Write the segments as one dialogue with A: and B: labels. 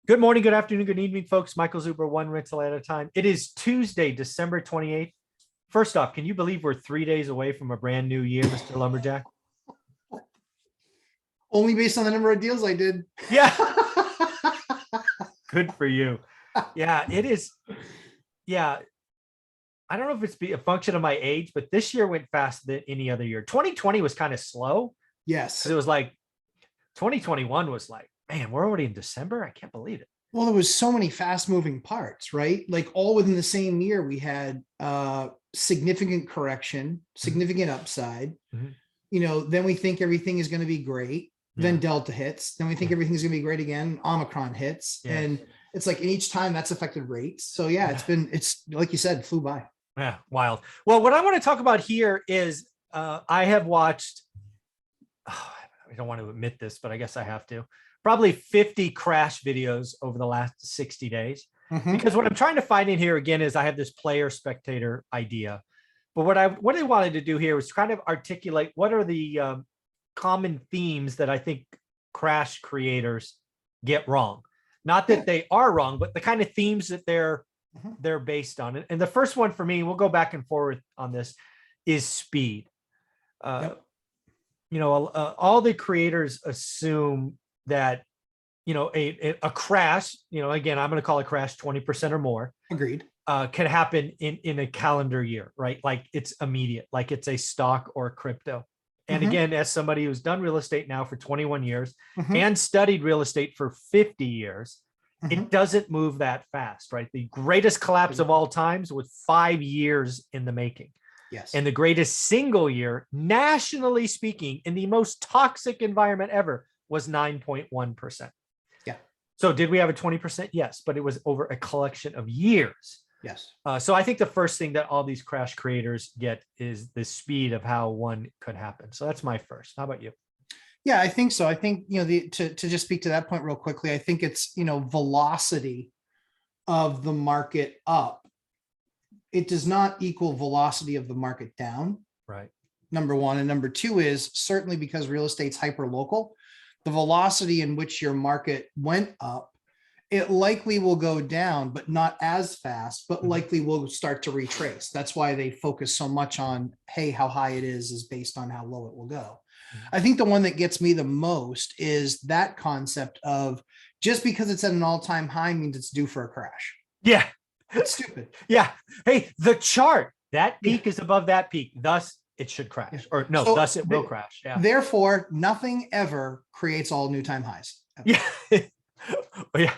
A: Good morning, good afternoon, good evening, folks. Michael Zuber, one rental at a time. It is Tuesday, December 28th. First off, can you believe we're 3 days away from a brand new year, Mr. Lumberjack?
B: Only based on the number of deals I did.
A: Yeah. Good for you. Yeah, it is. Yeah. I don't know if it's a function of my age, but this year went faster than any other year. 2020 was kind of slow.
B: Yes.
A: It was like 2021 was like, man, we're already in December. I can't believe it.
B: Well, there was so many fast moving parts, right? Like all within the same year, we had significant correction, significant upside. Then we think everything is going to be great. Then Delta hits. Then we think everything's going to be great again. Omicron hits. And it's like in each time that's affected rates. So yeah, it's like you said, flew by.
A: Yeah, wild. Well, what I want to talk about here is I have watched, I don't want to admit this, but I guess I have to, probably 50 crash videos over the last 60 days. Because what I'm trying to find in here again is I have this player spectator idea. But what I wanted to do here was kind of articulate what are the common themes that I think crash creators get wrong. Not that they are wrong, but the kind of themes that they're based on. And the first one for me, we'll go back and forth on this, is speed. All the creators assume that, a crash, again, I'm going to call a crash 20% or more.
B: Agreed.
A: Can happen in a calendar year, right? Like it's immediate, like it's a stock or a crypto. And again, as somebody who's done real estate now for 21 years and studied real estate for 50 years, it doesn't move that fast, right? The greatest collapse of all times was 5 years in the making.
B: Yes.
A: And the greatest single year, nationally speaking, in the most toxic environment ever was 9.1%.
B: Yeah.
A: So did we have a 20%? Yes, but it was over a collection of years.
B: Yes.
A: So I think the first thing that all these crash creators get is the speed of how one could happen. So that's my first. How about you?
B: Yeah, I think so. I think, to just speak to that point real quickly, I think it's, velocity of the market up. It does not equal velocity of the market down.
A: Right.
B: Number one. And number two is certainly because real estate's hyper local, the velocity in which your market went up, it likely will go down, but not as fast, but likely will start to retrace. That's why they focus so much on, hey, how high it is based on how low it will go. I think the one that gets me the most is that concept of just because it's at an all-time high means it's due for a crash.
A: Yeah.
B: It's stupid.
A: Yeah. Hey, the chart, that peak is above that peak. Thus, it should crash. Or no, thus it will crash. Yeah.
B: Therefore, nothing ever creates all new time highs.
A: Yeah. Yeah.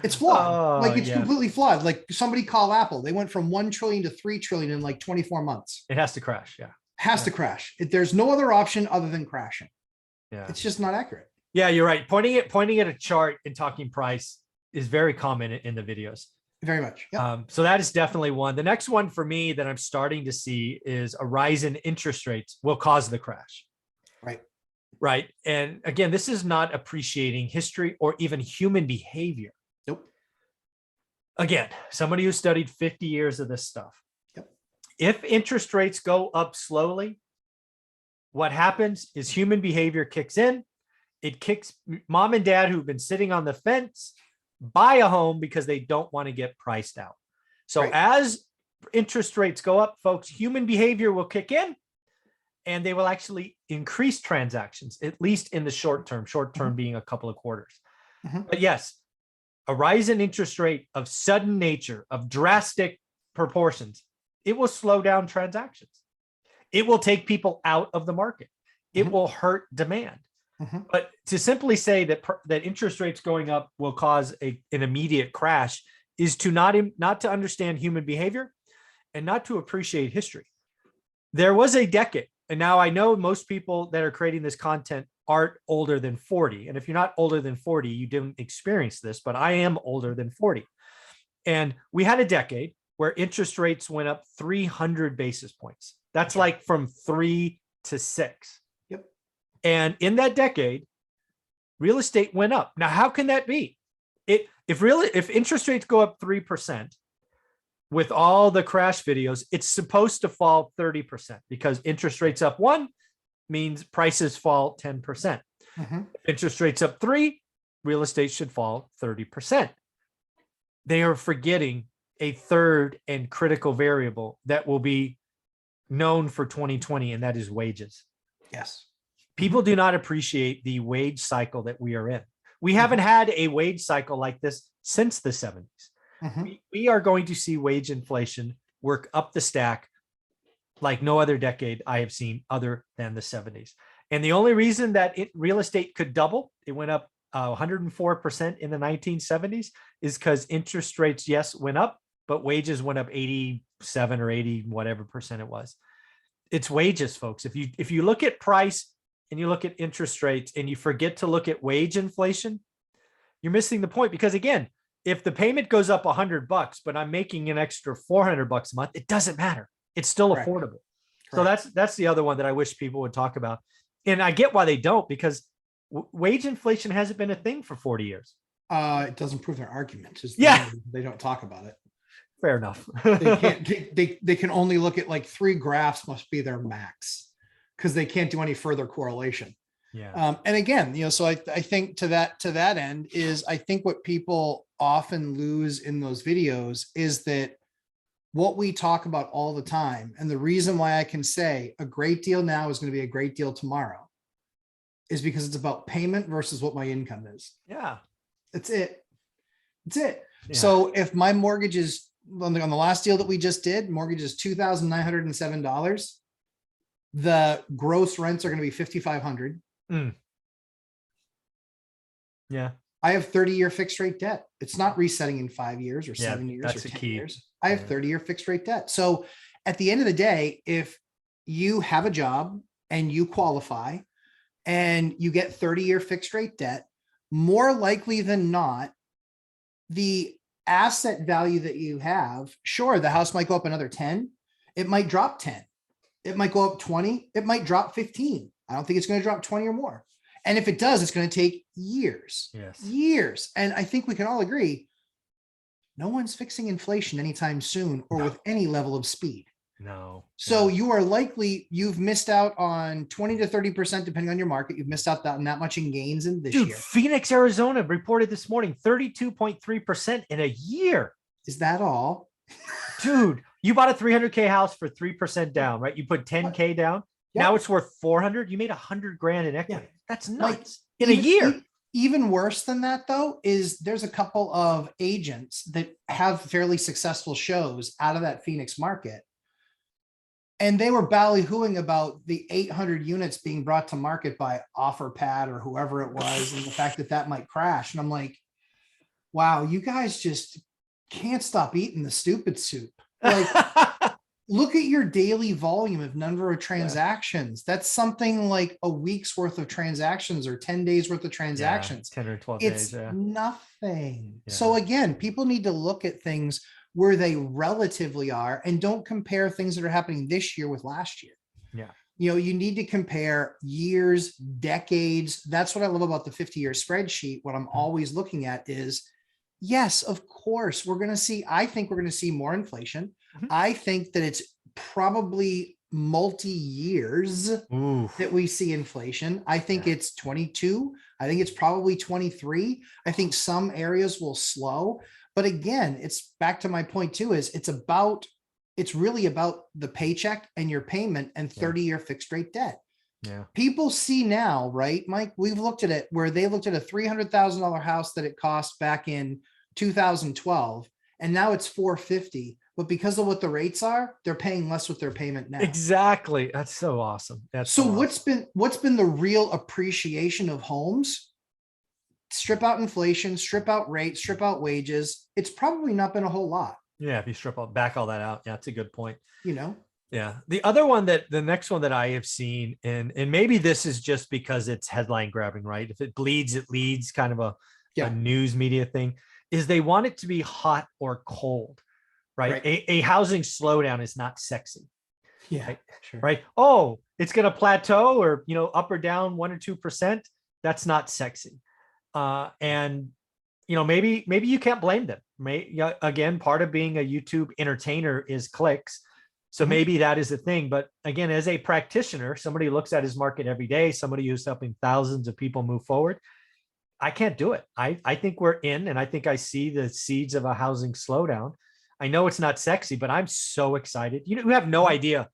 B: It's flawed. It's completely flawed. Like somebody call Apple. They went from 1 trillion to 3 trillion in like 24 months.
A: It has to crash. Yeah.
B: Has to crash. There's no other option other than crashing.
A: Yeah.
B: It's just not accurate.
A: Yeah, you're right. Pointing at a chart and talking price is very common in the videos.
B: Very much. Yep.
A: So that is definitely one. The next one for me that I'm starting to see is a rise in interest rates will cause the crash.
B: Right.
A: Right. And again, this is not appreciating history or even human behavior.
B: Nope.
A: Again, somebody who studied 50 years of this stuff.
B: Yep.
A: If interest rates go up slowly, what happens is human behavior kicks in. It kicks mom and dad who've been sitting on the fence, buy a home because they don't want to get priced out. So as interest rates go up, folks, human behavior will kick in and they will actually increase transactions, at least in the short term being a couple of quarters. But yes, a rise in interest rate of sudden nature, of drastic proportions, it will slow down transactions. It will take people out of the market. It will hurt demand. But to simply say that interest rates going up will cause an immediate crash is to not to understand human behavior and not to appreciate history. There was a decade, and now I know most people that are creating this content aren't older than 40. And if you're not older than 40, you didn't experience this, but I am older than 40. And we had a decade where interest rates went up 300 basis points. That's like from 3 to 6. And in that decade, real estate went up. Now, how can that be? If interest rates go up 3%, with all the crash videos, it's supposed to fall 30% because interest rates up 1 means prices fall 10%. Interest rates up 3 real estate should fall 30%. They are forgetting a third and critical variable that will be known for 2020, and that is wages.
B: Yes.
A: People do not appreciate the wage cycle that we are in. We haven't had a wage cycle like this since the 70s. We are going to see wage inflation work up the stack like no other decade I have seen other than the 70s. And the only reason that real estate could double, it went up 104% in the 1970s, is because interest rates, yes, went up, but wages went up 87 or 80, whatever percent it was. It's wages, folks. If you look at price and you look at interest rates and you forget to look at wage inflation, you're missing the point. Because again, if the payment goes up $100, but I'm making an extra $400 a month, it doesn't matter. It's still
B: Correct.
A: affordable.
B: Correct.
A: So that's the other one that I wish people would talk about. And I get why they don't, because wage inflation hasn't been a thing for 40 years.
B: It doesn't prove their argument.
A: Yeah.
B: They don't talk about it.
A: Fair enough.
B: They can't, they can only look at like 3 graphs must be their max, because they can't do any further correlation.
A: Yeah.
B: And again, so I think to that end is, I think what people often lose in those videos is that what we talk about all the time, and the reason why I can say a great deal now is going to be a great deal tomorrow, is because it's about payment versus what my income is.
A: Yeah.
B: That's it. That's it.
A: Yeah.
B: So if my mortgage is on the last deal that we just did, mortgage is $2,907. The gross rents are going to be $5,500.
A: Yeah.
B: I have 30-year fixed rate debt. It's not resetting in 5 years or 7 years
A: that's
B: or
A: a
B: 10
A: key.
B: years. I have 30-year fixed rate debt. So at the end of the day, if you have a job and you qualify and you get 30-year fixed rate debt, more likely than not, the asset value that you have, sure, the house might go up another 10. It might drop 10. It might go up 20. It might drop 15. I don't think it's going to drop 20 or more. And if it does, it's going to take years.
A: Yes.
B: Years. And I think we can all agree, no one's fixing inflation anytime soon or with any level of speed.
A: No.
B: So you are likely, you've missed out on 20 to 30%, depending on your market. You've missed out on that much in gains in this year.
A: Phoenix, Arizona reported this morning 32.3% in a year.
B: Is that all?
A: Dude, you bought a 300K house for 3% down, right? You put 10K down.
B: Yep.
A: Now it's worth 400. You made $100,000 in equity.
B: Yeah.
A: That's nuts.
B: Like,
A: in a year.
B: Even worse than that, though, is there's a couple of agents that have fairly successful shows out of that Phoenix market. And they were ballyhooing about the 800 units being brought to market by OfferPad or whoever it was, and the fact that that might crash. And I'm like, wow, you guys just can't stop eating the stupid soup. Like, look at your daily volume of number of transactions. That's something like a week's worth of transactions or 10 days worth of transactions.
A: 10 or 12
B: It's
A: days. Yeah.
B: nothing.
A: Yeah.
B: So again, people need to look at things where they relatively are and don't compare things that are happening this year with last year.
A: Yeah.
B: You need to compare years, decades. That's what I love about the 50-year spreadsheet. What I'm always looking at is, yes, of course, I think we're going to see more inflation. I think that it's probably multi-years that we see inflation. I think it's 22. I think it's probably 23. I think some areas will slow. But again, it's back to my point too, is it's really about the paycheck and your payment and 30-year fixed rate debt.
A: Yeah.
B: People see now, right, Mike? We've looked at it where they looked at a $300,000 house that it cost back in 2012, and now it's $450. But because of what the rates are, they're paying less with their payment now.
A: Exactly. That's so awesome.
B: So what's been the real appreciation of homes? Strip out inflation, strip out rates, strip out wages. It's probably not been a whole lot.
A: Yeah. If you back all that out. Yeah. That's a good point.
B: Yeah.
A: The next one that I have seen, and maybe this is just because it's headline grabbing, right? If it bleeds, it leads, kind of a news media thing, is they want it to be hot or cold, right? A housing slowdown is not sexy.
B: Yeah.
A: Right?
B: Sure.
A: Right. Oh, it's going to plateau or, up or down 1 or 2%. That's not sexy. And maybe you can't blame them. Again, part of being a YouTube entertainer is clicks. So maybe that is the thing. But again, as a practitioner, somebody who looks at his market every day, somebody who's helping thousands of people move forward, I can't do it. I think we're in, and I think I see the seeds of a housing slowdown. I know it's not sexy, but I'm so excited. You have no idea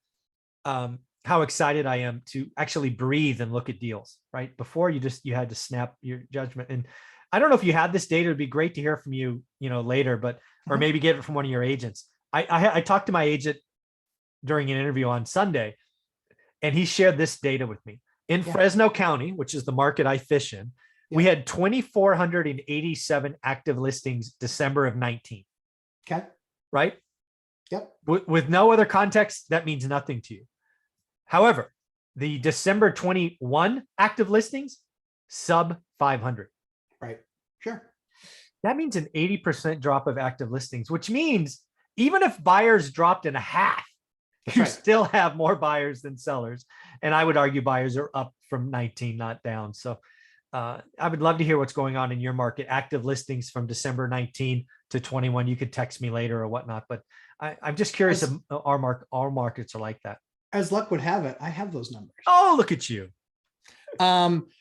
A: how excited I am to actually breathe and look at deals, right? Before you had to snap your judgment. And I don't know if you had this data. It'd be great to hear from you, later, but, or maybe get it from one of your agents. I talked to my agent during an interview on Sunday, and he shared this data with me. In Fresno County, which is the market I fish in, we had 2,487 active listings December of 19.
B: Okay.
A: Right?
B: Yep.
A: With no other context, that means nothing to you. However, the December 21 active listings, sub 500.
B: Right. Sure.
A: That means an 80% drop of active listings, which means even if buyers dropped in a half, you still have more buyers than sellers. And I would argue buyers are up from 19, not down. So I would love to hear what's going on in your market. Active listings from December 19 to 21. You could text me later or whatnot, but I'm just curious if our markets are like that.
B: As luck would have it, I have those numbers.
A: Oh, look at you.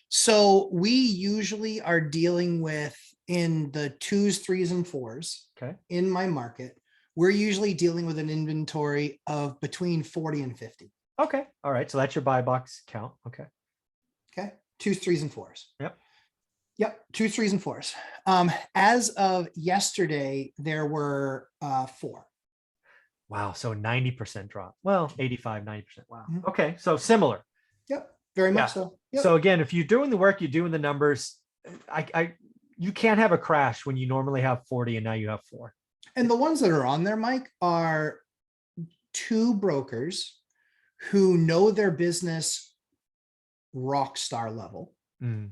B: So we usually are dealing with in the 2s, 3s, and 4s.
A: Okay.
B: In my market, we're usually dealing with an inventory of between 40 and 50.
A: Okay. All right. So that's your buy box count. Okay.
B: Okay. 2s, 3s, and 4s.
A: Yep.
B: Yep. 2s, 3s, and 4s. As of yesterday, there were 4.
A: Wow. So 90% drop. Well, 85, 90%. Wow.
B: Mhm.
A: Okay. So similar.
B: Yep. Very much so. Yep.
A: So again, if you're doing the work, you're doing the numbers, you can't have a crash when you normally have 40 and now you have 4.
B: And the ones that are on there, Mike, are 2 brokers who know their business rock star level.
A: Mm.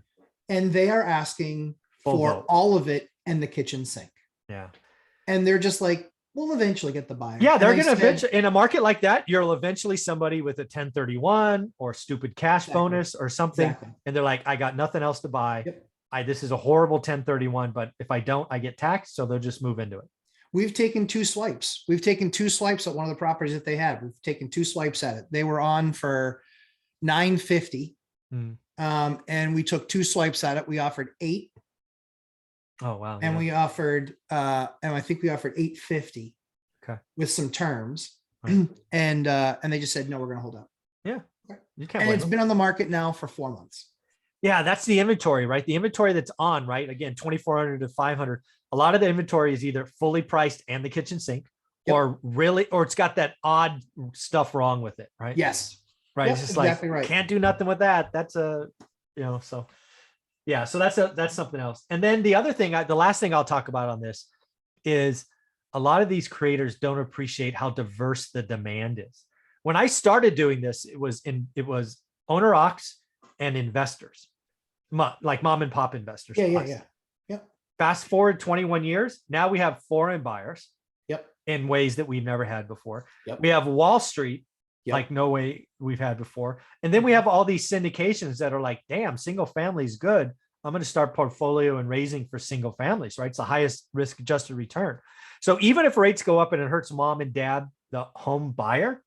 B: And they are asking for all of it and the kitchen sink.
A: Yeah.
B: And they're just like, we'll eventually get the buyer.
A: Yeah, they're going to eventually, in a market like that, you'll eventually somebody with a 1031 or stupid cash bonus or something.
B: Exactly.
A: And they're like, I got nothing else to buy.
B: Yep.
A: This is a horrible 1031, but if I don't, I get taxed. So they'll just move into it.
B: We've taken 2 swipes. We've taken 2 swipes at one of the properties that they had. We've taken 2 swipes at it. They were on for $950. And we took 2 swipes at it. We offered 8.
A: Oh, wow.
B: And we offered, and I think we offered $850.
A: Okay.
B: With some terms.
A: Right.
B: And they just said, no, we're going to hold out.
A: Yeah.
B: Okay.
A: You can't.
B: And it's been on the market now for 4 months.
A: Yeah. That's the inventory, right? The inventory that's on, right? Again, 2,400 to 500. A lot of the inventory is either fully priced and the kitchen sink or it's got that odd stuff wrong with it. Right.
B: Yes.
A: Right.
B: Yep,
A: it's just
B: exactly
A: like,
B: right.
A: Can't do nothing with that. That's so yeah. So that's something else. And then the other thing, the last thing I'll talk about on this is a lot of these creators don't appreciate how diverse the demand is. When I started doing this, it was owner ocs and investors, like mom and pop investors.
B: Yeah.
A: Fast forward 21 years. Now we have foreign buyers.
B: Yep.
A: In ways that we've never had before.
B: Yep.
A: We have Wall Street, like no way we've had before. And then we have all these syndications that are like, damn, single family is good. I'm going to start portfolio and raising for single families, right? It's the highest risk adjusted return. So even if rates go up and it hurts mom and dad, the home buyer,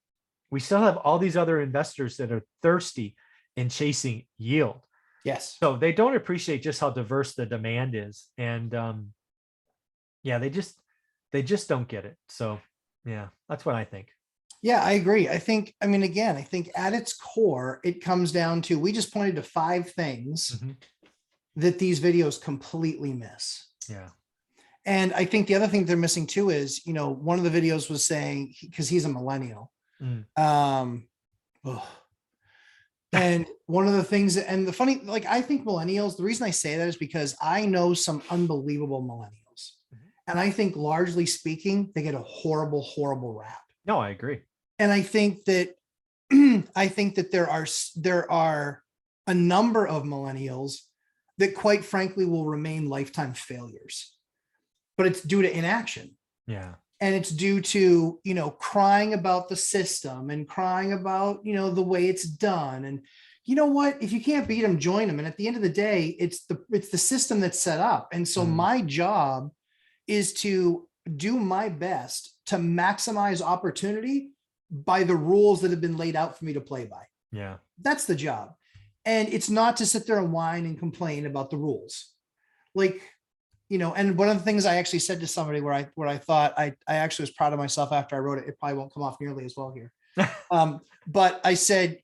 A: we still have all these other investors that are thirsty and chasing yield.
B: Yes.
A: So they don't appreciate just how diverse the demand is. And they just don't get it. So yeah, that's what I think.
B: Yeah, I agree. I think at its core, it comes down to, we just pointed to 5 things that these videos completely miss.
A: Yeah.
B: And I think the other thing they're missing too is, one of the videos was saying, because he's a millennial. And one of the things, and the funny, like, I think millennials, the reason I say that is because I know some unbelievable millennials. And I think largely speaking, they get a horrible, horrible rap.
A: No, I agree.
B: And I think that there are a number of millennials that quite frankly will remain lifetime failures, but it's due to inaction.
A: Yeah.
B: And it's due to, crying about the system and crying about, the way it's done. And you know what, if you can't beat them, join them. And at the end of the day, it's the system that's set up. And so my job is to do my best to maximize opportunity by the rules that have been laid out for me to play by.
A: Yeah.
B: That's the job. And it's not to sit there and whine and complain about the rules. like, and one of the things I actually said to somebody where I thought I actually was proud of myself after I wrote it. It probably won't come off nearly as well here. But I said,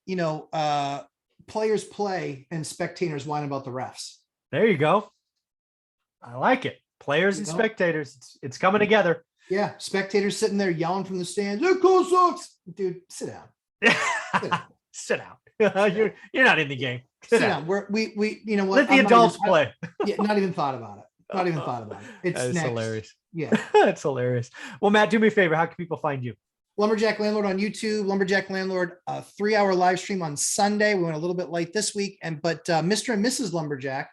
B: players play and spectators whine about the refs.
A: There you go. I like it. Players and spectators. It's coming together.
B: Yeah. Spectators sitting there yelling from the stands. That call sucks. Dude, sit down.
A: Sit down. You're not in the game.
B: Sit down. We you know what?
A: Let the adults play.
B: Yeah, not even thought about it. Not even thought about it. It's
A: That's
B: next.
A: hilarious.
B: Yeah.
A: That's hilarious. Well, Matt, do me a favor. How can people find you?
B: Lumberjack Landlord on YouTube, Lumberjack Landlord, 3-hour live stream on Sunday. We went a little bit late this week, but Mr. and Mrs. Lumberjack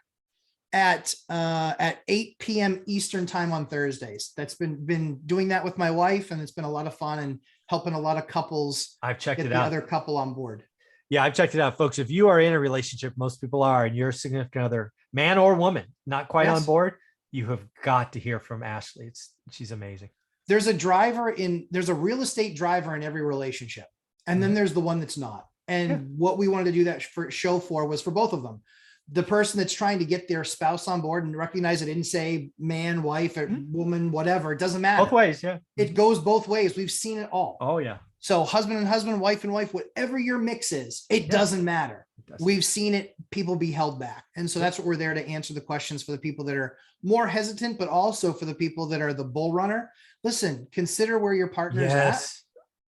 B: at 8 p.m. Eastern time on Thursdays. That's been doing that with my wife, and it's been a lot of fun and helping a lot of couples.
A: I've checked
B: get
A: it
B: the
A: out.
B: other couple on board.
A: Yeah, I've checked it out, folks. If you are in a relationship, most people are, and your significant other, man or woman, not quite on board, you have got to hear from Ashley. She's amazing.
B: There's a real estate driver in every relationship. And then there's the one that's not. And what we wanted to do that show for was for both of them. The person that's trying to get their spouse on board and recognize it didn't say man, wife, or woman, whatever. It doesn't matter.
A: Both ways. Yeah.
B: It goes both ways. We've seen it all.
A: Oh yeah.
B: So husband and husband, wife and wife, whatever your mix is, it doesn't matter. We've seen it, people be held back. And so that's what we're there to answer the questions for the people that are more hesitant, but also for the people that are the bull runner. Listen, consider where your partner's at,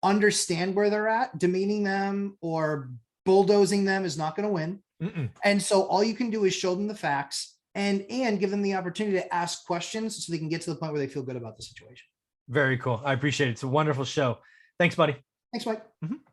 B: understand where they're at. Demeaning them or bulldozing them is not going to win. And so all you can do is show them the facts and give them the opportunity to ask questions so they can get to the point where they feel good about the situation.
A: Very cool. I appreciate it. It's a wonderful show. Thanks, buddy.
B: Thanks, Mike.